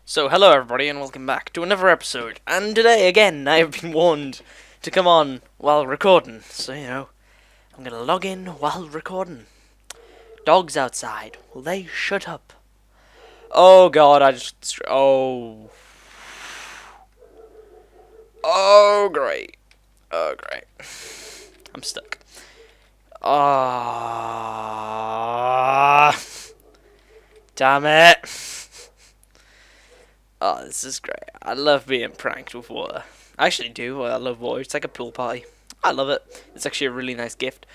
So, hello everybody, and welcome back to another episode. And today, again, I have been warned to come on while recording. So, I'm gonna log in while recording. Dogs outside. Will they shut up? Oh god, Oh. Oh, great. Oh, great. I'm stuck. Ah. Damn it. Oh, this is great. I love being pranked with water. I actually do. I love water. It's like a pool party. I love it. It's actually a really nice gift.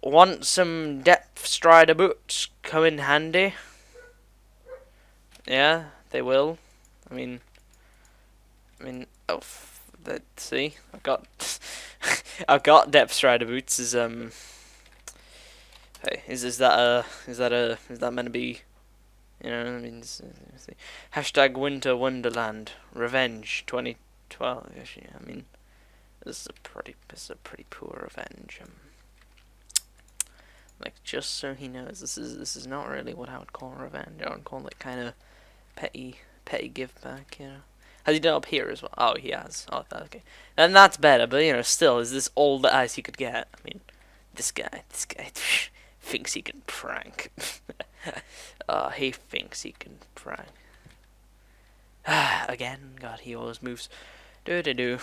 Want some depth strider boots? Come in handy. Yeah, they will. I mean, oh, let's see. I've got, I've got depth strider boots. Hey, is that meant to be? I mean, hashtag Winter Wonderland Revenge 2012. Actually, I mean, this is a pretty poor revenge. Like, just so he knows, this is not really what I would call revenge. I would call it kind of petty give back. Has he done up here as well? Oh, he has. Oh, okay. And that's better. But still, is this all the ice he could get? I mean, this guy thinks he can prank. He thinks he can prank. Again, God, he always moves. Do do do.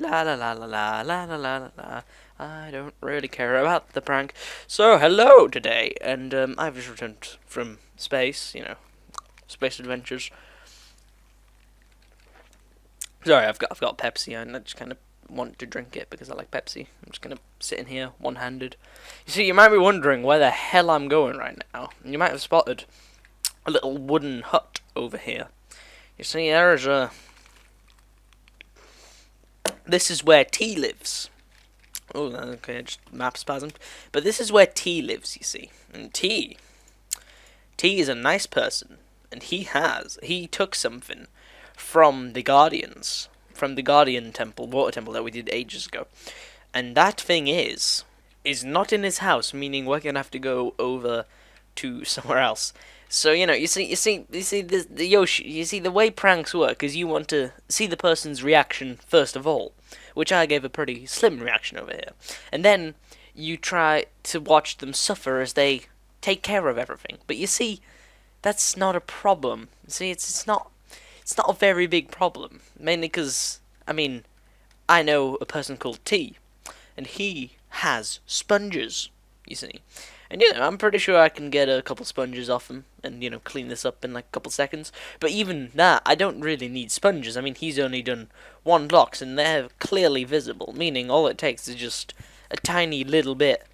La la la la la la la la la. I don't really care about the prank. So hello today, and I've just returned from space. Space adventures. Sorry, I've got Pepsi, and I just kind of want to drink it because I like Pepsi. I'm just gonna sit in here one-handed. You see, you might be wondering where the hell I'm going right now. You might have spotted a little wooden hut over here. You see, there's a. This is where T lives. Oh, okay, just map spasmed. But this is where T lives, you see. And T is a nice person, and he took something from the Guardians, from the Guardian Temple, Water Temple that we did ages ago. And that thing is not in his house, meaning we're gonna have to go over to somewhere else. So you see the Yoshi. You see the way pranks work is you want to see the person's reaction first of all, which I gave a pretty slim reaction over here, and then you try to watch them suffer as they take care of everything. But you see, that's not a problem. See, it's not a very big problem, mainly because I know a person called T, and he has sponges. You see. And I'm pretty sure I can get a couple sponges off him and, clean this up in like a couple seconds. But even that, I don't really need sponges. I mean, he's only done one blocks and they're clearly visible, meaning all it takes is just a tiny little bit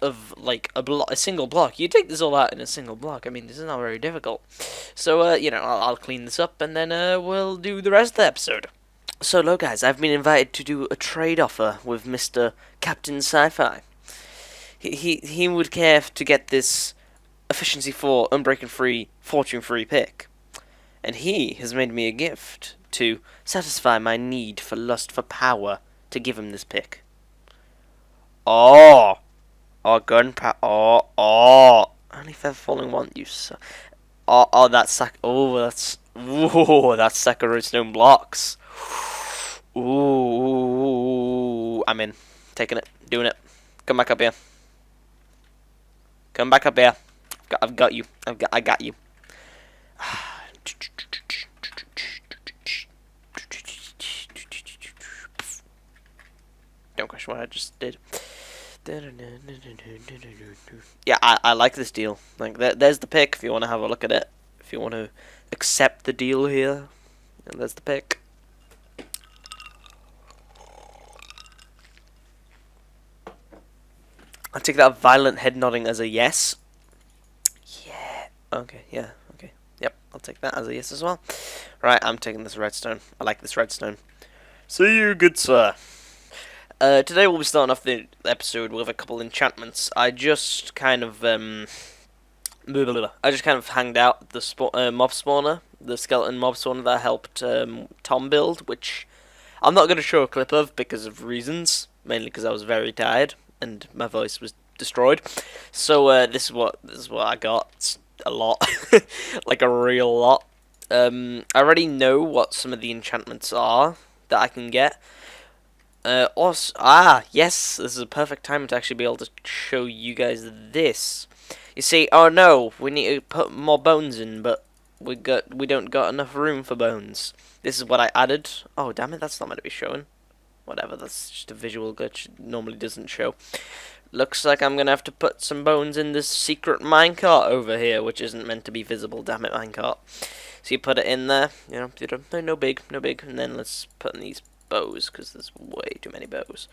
of like a single block. You take this all out in a single block. I mean, this is not very difficult. So, I'll clean this up and then we'll do the rest of the episode. So, look, guys, I've been invited to do a trade offer with Mr. Captain Sci-Fi. He would care to get this efficiency 4, unbreaking free, fortune free pick. And he has made me a gift to satisfy my need for lust for power to give him this pick. Oh, gunpowder. Only feather falling one, you suck. That's Sakura stone blocks. Ooh, I'm in. Taking it, doing it. Come back up here. Come back up here. I've got you. I got you. Don't question what I just did. Yeah, I like this deal. Like, there's the pick if you want to have a look at it. If you want to accept the deal here, and there's the pick. I'll take that violent head nodding as a yes. Yeah. Okay, yeah, okay. Yep, I'll take that as a yes as well. Right, I'm taking this redstone. I like this redstone. See you, good sir. Today we'll be starting off the episode with a couple enchantments. I just kind of, hanged out at the mob spawner, the skeleton mob spawner that helped Tom build, which I'm not going to show a clip of because of reasons, mainly because I was very tired and my voice was destroyed. So this is what I got. It's a lot, like a real lot. I already know what some of the enchantments are that I can get. Also, yes, this is a perfect time to actually be able to show you guys this. You see, oh no, we need to put more bones in, but we don't got enough room for bones. This is what I added. Oh damn it, that's not meant to be showing. Whatever, that's just a visual glitch. It normally doesn't show. Looks like I'm gonna have to put some bones in this secret minecart over here, which isn't meant to be visible. Damn it, minecart. So you put it in there. You know, no big, no big. And then let's put in these bows because there's way too many bows.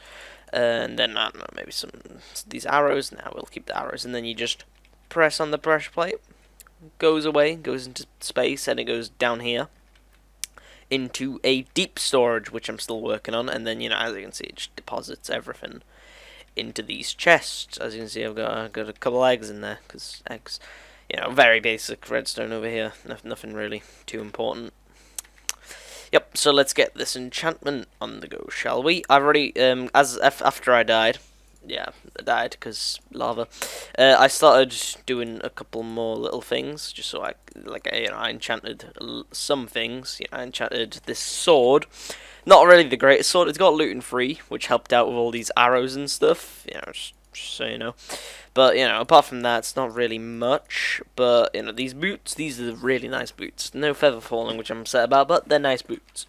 And then I don't know, maybe some these arrows. Now we'll keep the arrows, and then you just press on the pressure plate. Goes away, goes into space, and it goes down here into a deep storage, which I'm still working on. And then, you know, as you can see, it just deposits everything into these chests. As you can see, I've got a couple eggs in there, because eggs, you know, very basic redstone over here. Nothing really too important. Yep. So let's get this enchantment on the go, shall we? I've already after I died. Yeah, I died because lava. I started doing a couple more little things, just so I enchanted some things. I enchanted this sword. Not really the greatest sword. It's got looting free, which helped out with all these arrows and stuff. Just so you know. But apart from that, it's not really much. But these boots, these are really nice boots. No feather falling, which I'm upset about, but they're nice boots.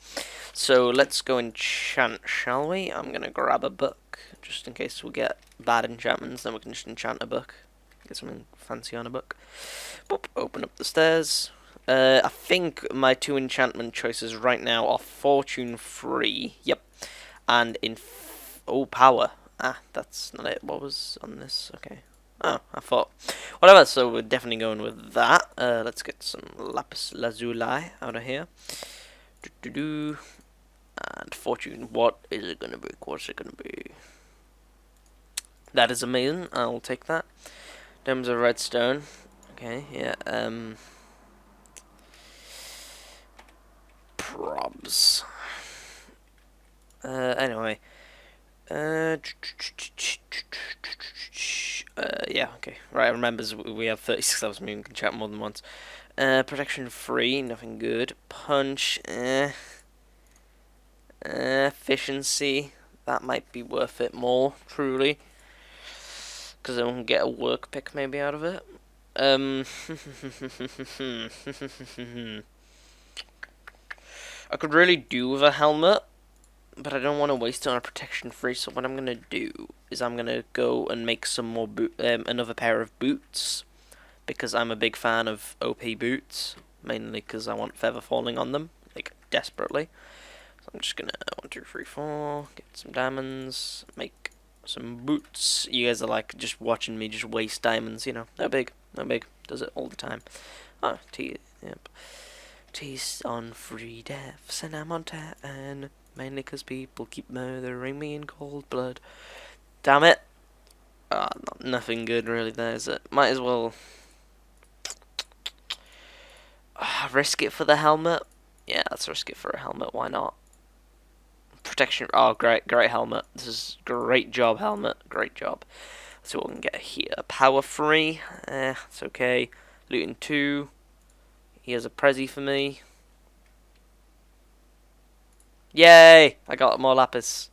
So let's go enchant, shall we? I'm gonna grab a book, just in case we get bad enchantments. Then we can just enchant a book. Get something fancy on a book. Boop, open up the stairs. I think my two enchantment choices right now are fortune free. Yep. And power. That's not it. What was on this? Okay. Oh, I thought. Whatever, so we're definitely going with that. Let's get some lapis lazuli out of here. And fortune. What is it gonna be? What's it gonna be? That is amazing. I'll take that. Domes of redstone. Okay, yeah. Probs. Anyway. Yeah, okay. Right, remembers we have 36 hours, we can chat more than once. Protection free, nothing good. Punch, efficiency, that might be worth it more, truly. Because I won't get a work pick maybe out of it. I could really do with a helmet, but I don't want to waste it on a protection free. So what I'm gonna do is I'm gonna go and make some more another pair of boots, because I'm a big fan of OP boots, mainly because I want feather falling on them, like desperately. So I'm just gonna 1, 2, 3, 4, get some diamonds, make some boots. You guys are like just watching me just waste diamonds, no big, does it all the time. Oh, yep. Tease on free deaths, and I'm on 10. Mainly because people keep murdering me in cold blood. Damn it. Nothing good really there, is it? Might as well risk it for the helmet. Yeah, let's risk it for a helmet. Why not? Protection. Oh, great helmet. This is great job, helmet. Great job. Let's see what we can get here. Power free. It's okay. Looting 2. Here's a Prezi for me. Yay! I got more lapis.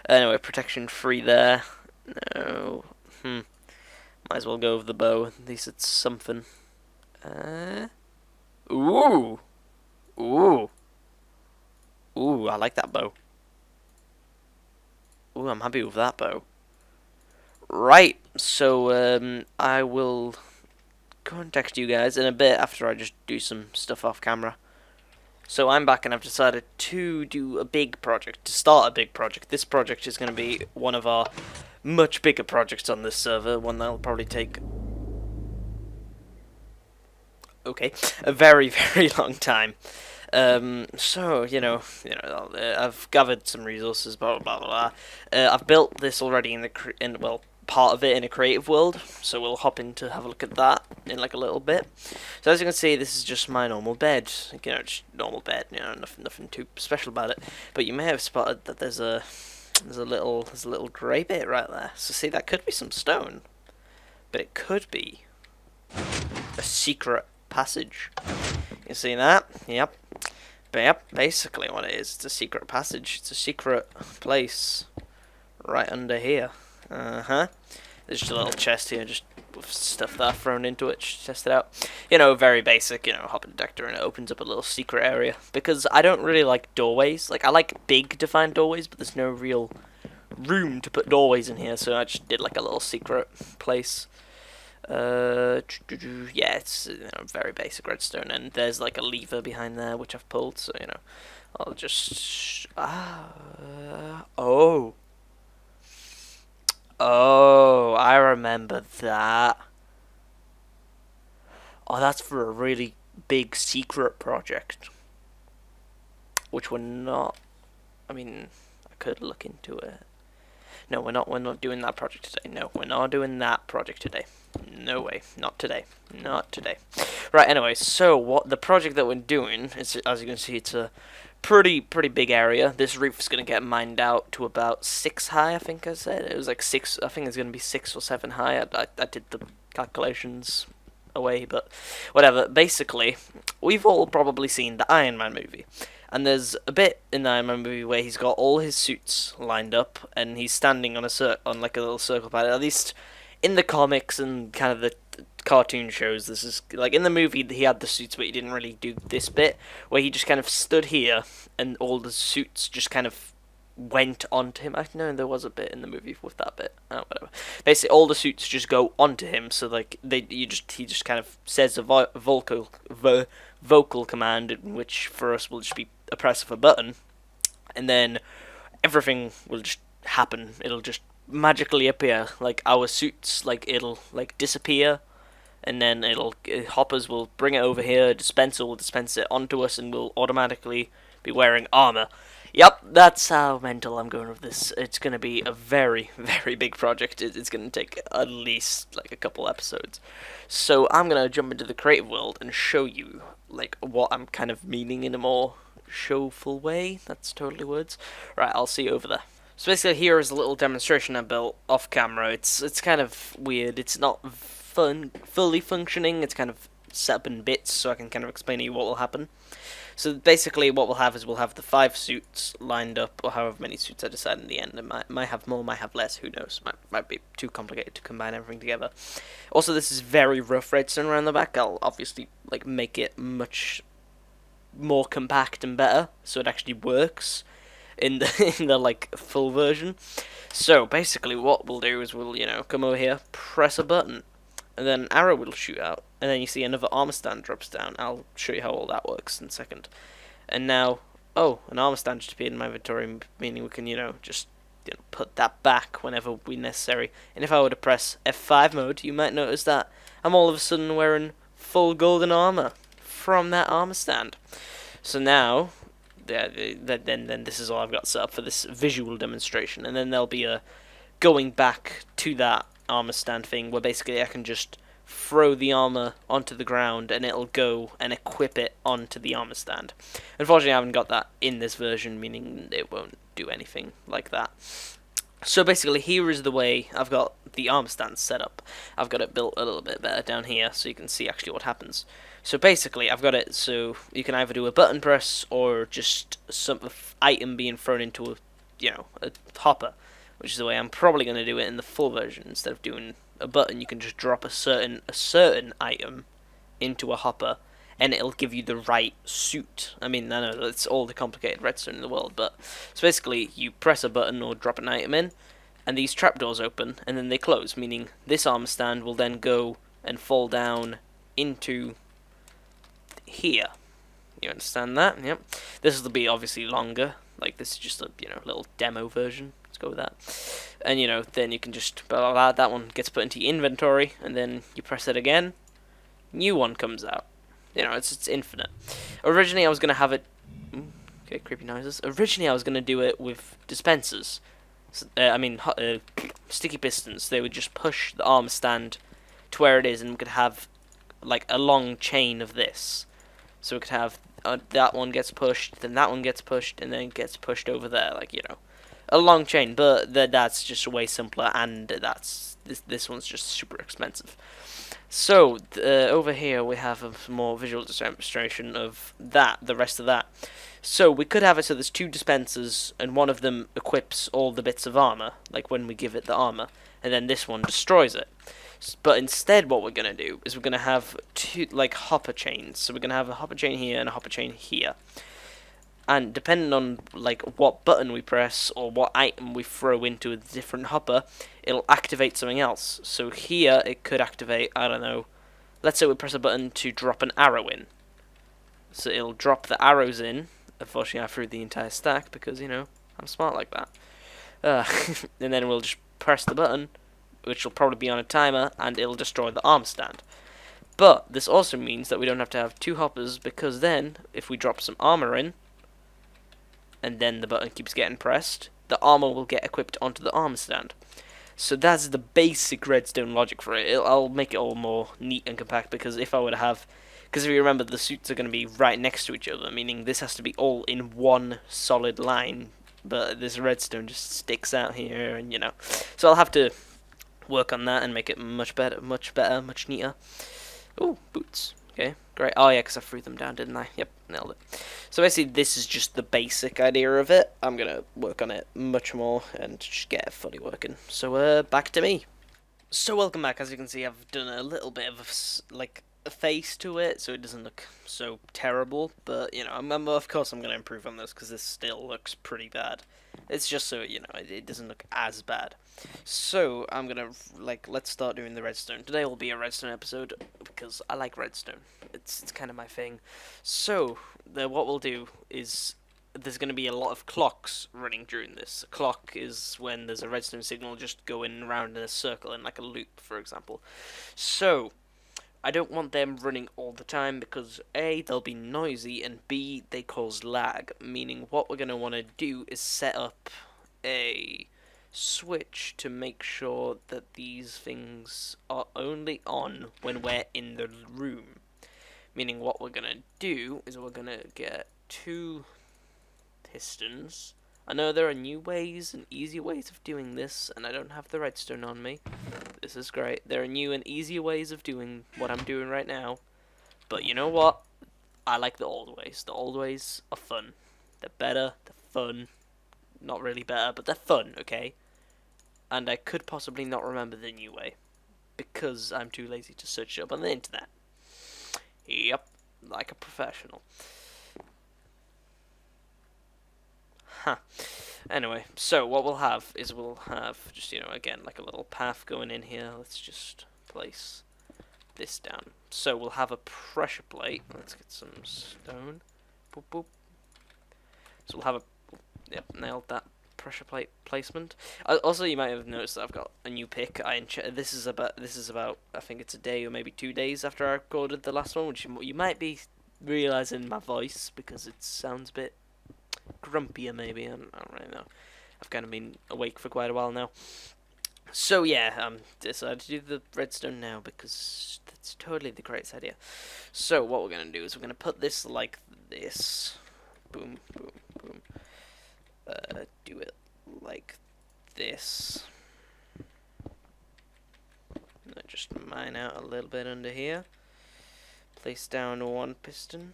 Anyway, protection free there. No. Might as well go with the bow. At least it's something. Ooh! Ooh! Ooh, I like that bow. Ooh, I'm happy with that bow. Right, so I will contact you guys in a bit after I just do some stuff off camera. So I'm back and I've decided to do a big project, to start a big project. This project is going to be one of our much bigger projects on this server, one that'll probably take a very, very long time. So I've gathered some resources, blah blah blah blah. I've built this already in part of it in a creative world, so we'll hop in to have a look at that in like a little bit. So as you can see, this is just my normal bed, just normal bed, nothing too special about it. But you may have spotted that there's a little grey bit right there. So see, that could be some stone, but it could be a secret passage. You see that? Yep. But yep, basically what it is, it's a secret passage. It's a secret place right under here. Uh-huh. There's just a little chest here, just with stuff that I've thrown into it, just test it out. You know, very basic, you know, hop detector, and it opens up a little secret area. Because I don't really like doorways. Like, I like big defined doorways, but there's no real room to put doorways in here, so I just did like a little secret place. Yeah, it's, you know, very basic redstone, and there's like a lever behind there which I've pulled, so you know, I'll just oh, I remember that. Oh, that's for a really big secret project, which we're not. I mean, I could look into it. No, we're not. We're not doing that project today. No, we're not doing that project today. No way. Not today. Not today. Right. Anyway, so what the project that we're doing is, as you can see, it's a pretty big area. This roof is gonna get mined out to about 6 high. I think I said it was like 6. I think it's gonna be 6 or 7 high. I did the calculations away, but whatever. Basically, we've all probably seen the Iron Man movie. And there's a bit in the Iron Man movie where he's got all his suits lined up, and he's standing on on like a little circle pad. At least in the comics and kind of the cartoon shows, this is like in the movie he had the suits, but he didn't really do this bit where he just kind of stood here, and all the suits just kind of went onto him. I know there was a bit in the movie with that bit. Oh, whatever. Basically, all the suits just go onto him, so like he just kind of says a vocal command, which for us will just be a press of a button, and then everything will just happen. It'll just magically appear, like our suits, like it'll like disappear, and then hoppers will bring it over here. Dispenser will dispense it onto us, and we'll automatically be wearing armor. Yep, that's how mental I'm going with this. It's going to be a very big project. It's going to take at least like a couple episodes. So I'm going to jump into the creative world and show you like what I'm kind of meaning in a more showful way. That's totally words. Right, I'll see you over there. So basically here is a little demonstration I built off camera. It's kind of weird. It's not fully functioning. It's kind of set up in bits, so I can kind of explain to you what will happen. So basically what we'll have is we'll have the 5 suits lined up, or however many suits I decide in the end. It might have more, might have less, who knows. Might be too complicated to combine everything together. Also, this is very rough redstone around the back. I'll obviously like make it much more compact and better, so it actually works in the like full version. So basically what we'll do is we'll, you know, come over here, press a button, and then an arrow will shoot out, and then you see another armor stand drops down. I'll show you how all that works in a second. And now, oh, an armor stand just appeared in my inventory, meaning we can, you know, just put that back whenever we necessary. And if I were to press F5 mode, you might notice that I'm all of a sudden wearing full golden armor from that armor stand. So now, then this is all I've got set up for this visual demonstration, and then there'll be a going back to that armor stand thing where basically I can just throw the armor onto the ground and it'll go and equip it onto the armor stand. Unfortunately, I haven't got that in this version, meaning it won't do anything like that. So basically, here is the way I've got the armor stand set up. I've got it built a little bit better down here so you can see actually what happens. So basically, I've got it so you can either do a button press or just some item being thrown into a, you know, a hopper, which is the way I'm probably going to do it in the full version. Instead of doing a button, you can just drop a certain item into a hopper, and it'll give you the right suit. I mean, I know that's all the complicated redstone in the world, but so basically, you press a button or drop an item in, and these trapdoors open, and then they close, meaning this armor stand will then go and fall down into here. You understand that? Yep. This will be obviously longer. Like, this is just a, you know, little demo version. Let's go with that. And, you know, then you can just, that one gets put into your inventory, and then you press it again, new one comes out. You know, it's infinite. Originally, I was going to have it, okay, creepy noises. Originally, I was going to do it with dispensers. Sticky pistons. They would just push the armor stand to where it is, and we could have, like, a long chain of this. So we could have, that one gets pushed, then that one gets pushed, and then it gets pushed over there, like, you know. a long chain, but that's just way simpler, and this one's just super expensive. So over here we have a more visual demonstration of that, the rest of that. So we could have it so there's two dispensers, and one of them equips all the bits of armor, like when we give it the armor, and then this one destroys it. But instead, what we're gonna do is we're gonna have two like hopper chains. So we're gonna have a hopper chain here and a hopper chain here. And depending on like what button we press or what item we throw into a different hopper, it'll activate something else. So here it could activate, I don't know, let's say we press a button to drop an arrow in. So it'll drop the arrows in. Unfortunately, I threw the entire stack because, you know, I'm smart like that. And then we'll just press the button, which will probably be on a timer, and it'll destroy the arm stand. But this also means that we don't have to have two hoppers, because then, if we drop some armor in, and then the button keeps getting pressed, the armor will get equipped onto the arm stand. So that's the basic redstone logic for it. I'll make it all more neat and compact, because if I were to have... Because if you remember, the suits are going to be right next to each other, meaning this has to be all in one solid line, but this redstone just sticks out here, and you know. So I'll have to work on that and make it much better, much neater. Ooh, boots. Okay, great. Oh yeah, because I threw them down, didn't I? Yep, nailed it. So basically, this is just the basic idea of it. I'm going to work on it much more and just get it fully working. So, back to me. So welcome back. As you can see, I've done a little bit of a face to it, so it doesn't look so terrible. But you know, of course I'm going to improve on this because this still looks pretty bad. It's just so you know it doesn't look as bad. So I'm gonna let's start doing the redstone. Today will be a redstone episode because I like redstone. It's kind of my thing. So what we'll do is there's going to be a lot of clocks running during this. A clock is when there's a redstone signal just going around in a circle in like a loop, for example. So I don't want them running all the time because A, they'll be noisy, and B, they cause lag, meaning what we're going to want to do is set up a switch to make sure that these things are only on when we're in the room. Meaning what we're going to do is we're going to get two pistons. I know there are new ways and easier ways of doing this, and I don't have the redstone on me. This is great. There are new and easier ways of doing what I'm doing right now. But you know what? I like the old ways. The old ways are fun. They're better, they're fun. Not really better, but they're fun, okay? And I could possibly not remember the new way, because I'm too lazy to search it up on the internet. Yep, like a professional. Huh. Anyway, so what we'll have is we'll have just, you know, again, like a little path going in here. Let's just place this down. So we'll have a pressure plate. Let's get some stone. Boop, boop. So we'll have a... Yep, nailed that pressure plate placement. Also, you might have noticed that I've got a new pick. This is about I think it's a day or maybe 2 days after I recorded the last one, which you might be realizing my voice because it sounds a bit grumpier maybe. I don't really know. I've kind of been awake for quite a while now. So yeah, decided to do the redstone now because that's totally the greatest idea. So what we're gonna do is we're gonna put this like this. Boom, boom, boom. Do it like this. Just mine out a little bit under here. Place down one piston.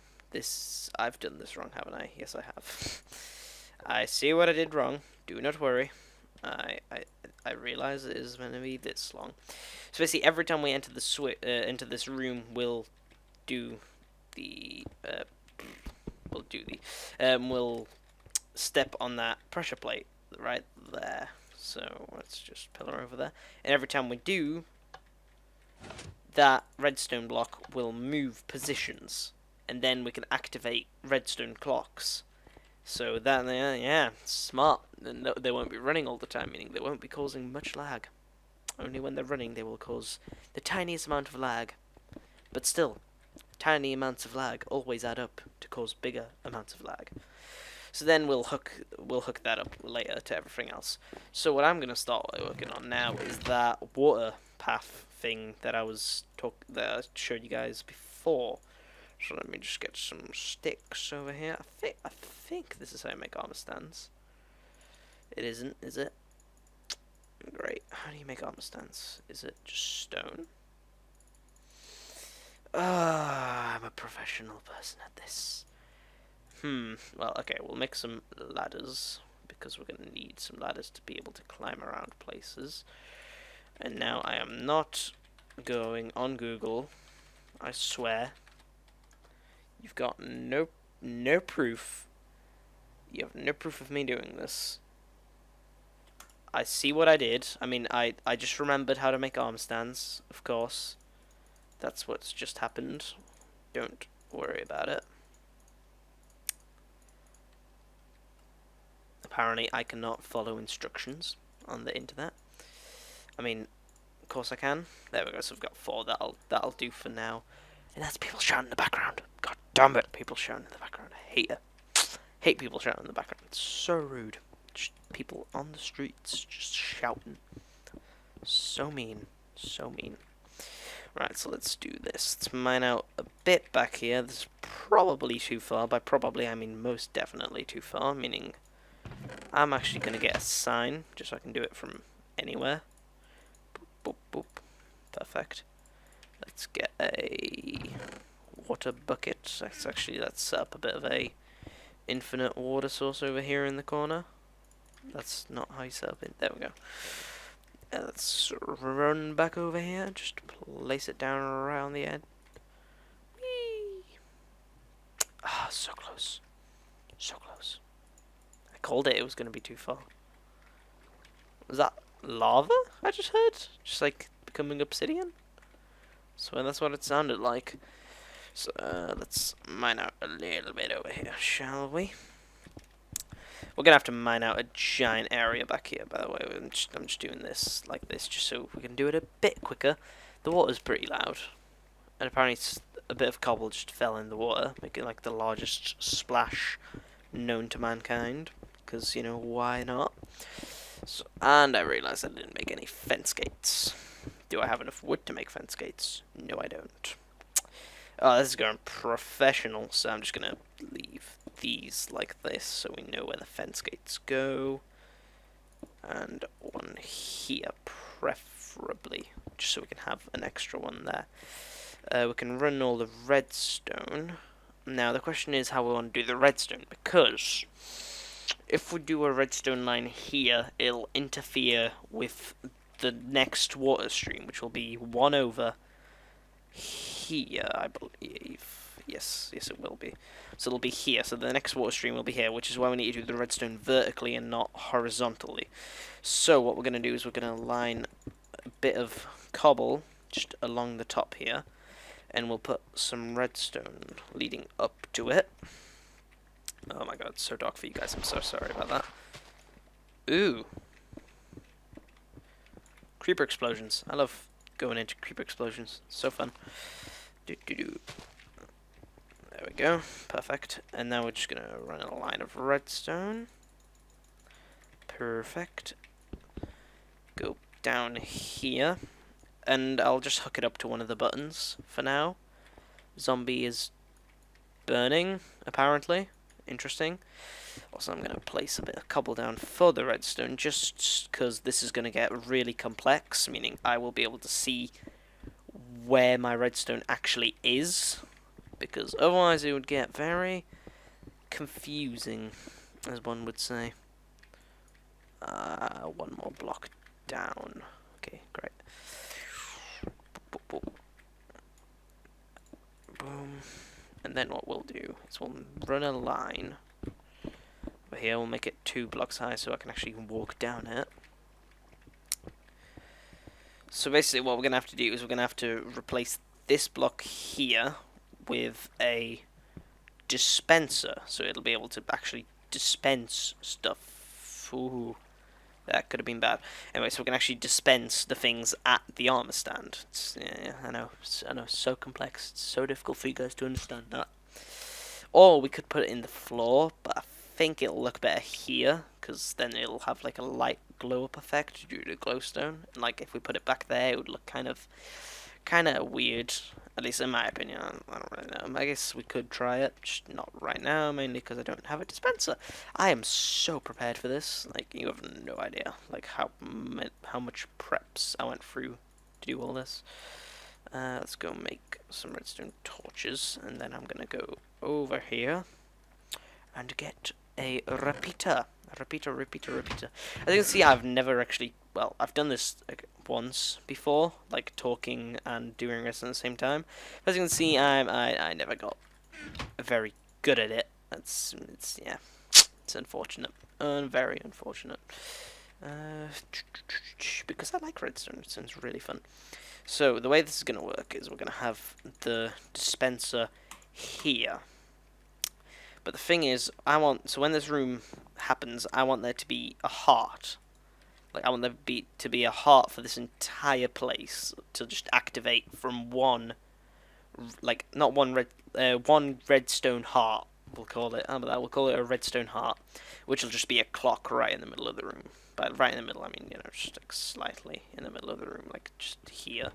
I've done this wrong, haven't I? Yes, I have. I see what I did wrong. Do not worry. I realize it is going to be this long. So basically, every time we enter the into this room, we'll do the we'll step on that pressure plate right there. So let's just pillar over there, and every time we do, that redstone block will move positions, and then we can activate redstone clocks. So that, yeah, smart. They won't be running all the time, meaning they won't be causing much lag. Only when they're running they will cause the tiniest amount of lag. But still, tiny amounts of lag always add up to cause bigger amounts of lag. So then we'll hook that up later to everything else. So what I'm gonna start working on now is that water path thing that I showed you guys before. So let me just get some sticks over here. I think this is how you make armor stands. It isn't, is it? Great. How do you make armor stands? Is it just stone? Ah, I'm a professional person at this. Well, okay, we'll make some ladders, because we're going to need some ladders to be able to climb around places. And now I am not going on Google. I swear. You've got no proof. You have no proof of me doing this. I see what I did. I mean, I just remembered how to make arm stands, of course. That's what's just happened. Don't worry about it. Apparently, I cannot follow instructions on the internet. I mean, of course I can. There we go. So we've got 4. That'll do for now. And that's people shouting in the background. God damn it! People shouting in the background. I hate it. Hate people shouting in the background. It's so rude. Just people on the streets just shouting. So mean. So mean. Right, so let's do this. Let's mine out a bit back here. This is probably too far. By probably, I mean most definitely too far, meaning I'm actually going to get a sign, just so I can do it from anywhere. Boop, boop, boop. Perfect. Let's get a water bucket. Let's set up a bit of a infinite water source over here in the corner. That's not how you set up it. There we go. Let's run back over here. Just place it down around the end. Whee! Ah, so close. So close. I called it. It was going to be too far. Was that lava I just heard? Just like becoming obsidian? So that's what it sounded like. So let's mine out a little bit over here, shall we? We're gonna have to mine out a giant area back here, by the way. I'm just doing this like this, just so we can do it a bit quicker. The water's pretty loud, and apparently a bit of cobble just fell in the water, making like the largest splash known to mankind. Because, you know, why not? So, and I realised I didn't make any fence gates. Do I have enough wood to make fence gates? No, I don't. Oh, this is going professional, so I'm just going to leave these like this so we know where the fence gates go. And one here, preferably, just so we can have an extra one there. We can run all the redstone. Now, the question is how we want to do the redstone, because if we do a redstone line here, it'll interfere with the next water stream, which will be 1 over here, I believe. Yes, it will be. So it'll be here. So the next water stream will be here, which is why we need to do the redstone vertically and not horizontally. So what we're going to do is we're going to line a bit of cobble just along the top here, and we'll put some redstone leading up to it. Oh my god, it's so dark for you guys. I'm so sorry about that. Ooh. Creeper explosions. I love going into creeper explosions. So fun. There we go. Perfect. And now we're just going to run a line of redstone. Perfect. Go down here. And I'll just hook it up to one of the buttons for now. Zombie is burning, apparently. Interesting. Also, I'm going to place a bit of cobble down for the redstone, just because this is going to get really complex, meaning I will be able to see where my redstone actually is, because otherwise it would get very confusing, as one would say. One more block down. Okay, great. Boom. And then what we'll do is we'll run a line over here. We'll make it 2 blocks high so I can actually walk down it. So basically what we're going to have to do is we're going to have to replace this block here with a dispenser. So it'll be able to actually dispense stuff. Ooh, that could have been bad. Anyway, so we can actually dispense the things at the armor stand. Yeah, I know, so complex. It's so difficult for you guys to understand that. Or we could put it in the floor, but I think it'll look better here, because then it'll have like a light glow up effect due to glowstone. And like if we put it back there, it would look kind of weird. At least in my opinion. I don't really know. I guess we could try it, just not right now, mainly because I don't have a dispenser. I am so prepared for this. Like, you have no idea. Like, how much preps I went through to do all this. Let's go make some redstone torches, and then I'm gonna go over here and get a repeater. Repeater. As you can see, I've never actually, well, I've done this like once before, like talking and doing this at the same time. As you can see, I never got very good at it. Yeah, it's unfortunate, very unfortunate. Because I like redstone, it sounds really fun. So the way this is gonna work is we're gonna have the dispenser here. But the thing is, so when this room happens, I want there to be a heart. Like, I want there to be a heart for this entire place to just activate from one, like, not one redstone heart, we'll call it. We'll call it a redstone heart, which will just be a clock right in the middle of the room. By right in the middle, I mean, just like slightly in the middle of the room, like just here.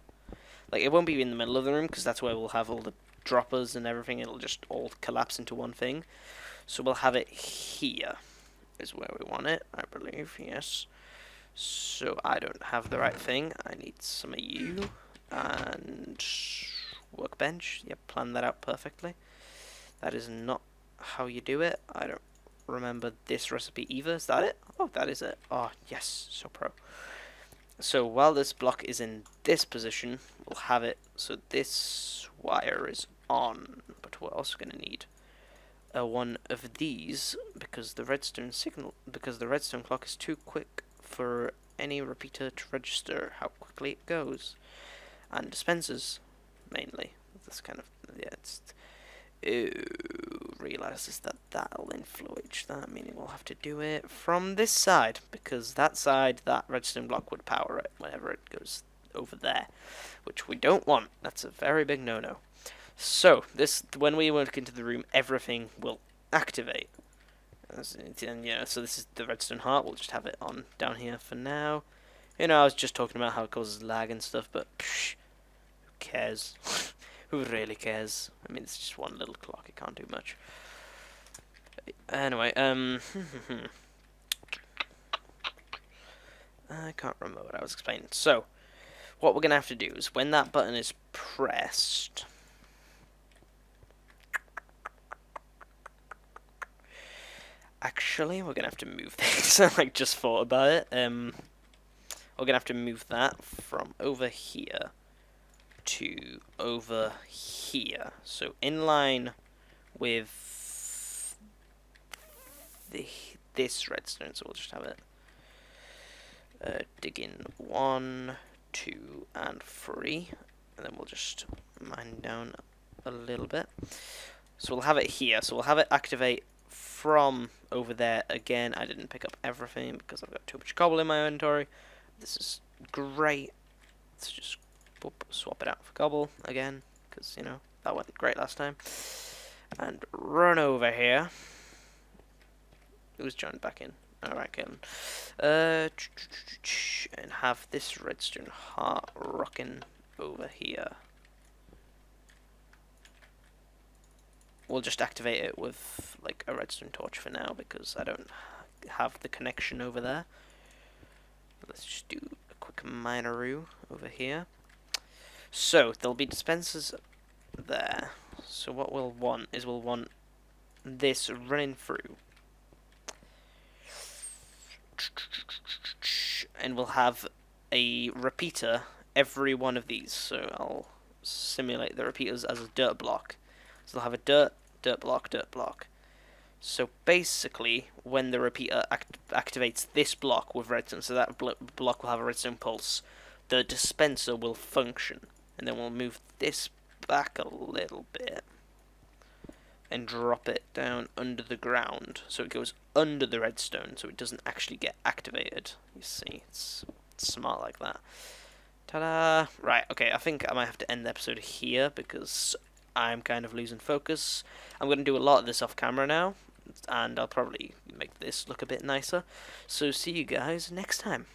Like, it won't be in the middle of the room because that's where we'll have all the droppers and everything. It'll just all collapse into one thing. So we'll have it here is where we want it, I believe. Yes. So I don't have the right thing. I need some of you and workbench. Yep, plan that out perfectly. That is not how you do it. I don't remember this recipe either. Is that it? Oh, that is it. Oh, yes, so pro. So while this block is in this position, we'll have it so this wire is on, but we're also going to need one of these because the redstone clock is too quick for any repeater to register how quickly it goes, and dispensers mainly. This kind of realizes that that'll influence that, meaning we'll have to do it from this side because that side, that redstone block would power it whenever it goes over there, which we don't want. That's a very big no-no. So when we walk into the room, everything will activate. And so this is the redstone heart. We'll just have it on down here for now. I was just talking about how it causes lag and stuff, but who cares? Who really cares? I mean, it's just one little clock. It can't do much. Anyway, I can't remember what I was explaining. So, what we're gonna have to do is when that button is pressed. Actually, we're gonna have to move this. I just thought about it. We're gonna have to move that from over here to over here. So in line with this redstone. So we'll just have it dig in 1, 2, and 3, and then we'll just mine down a little bit. So we'll have it here. So we'll have it activate from over there again. I didn't pick up everything because I've got too much cobble in my inventory. This is great. Let's just swap it out for cobble again because that went great last time. And run over here. Who's joined back in? Alright, Caitlin. And have this redstone heart rocking over here. We'll just activate it with like a redstone torch for now because I don't have the connection over there. Let's just do a quick mineroo over here. So there'll be dispensers there. So what we'll want is this running through. And we'll have a repeater every one of these. So I'll simulate the repeaters as a dirt block. So they'll have a dirt block. So basically, when the repeater activates this block with redstone, so that block will have a redstone pulse, the dispenser will function. And then we'll move this back a little bit and drop it down under the ground. So it goes under the redstone, so it doesn't actually get activated. You see, it's smart like that. Ta-da! Right, okay, I think I might have to end the episode here because I'm kind of losing focus. I'm going to do a lot of this off camera now, and I'll probably make this look a bit nicer. So see you guys next time.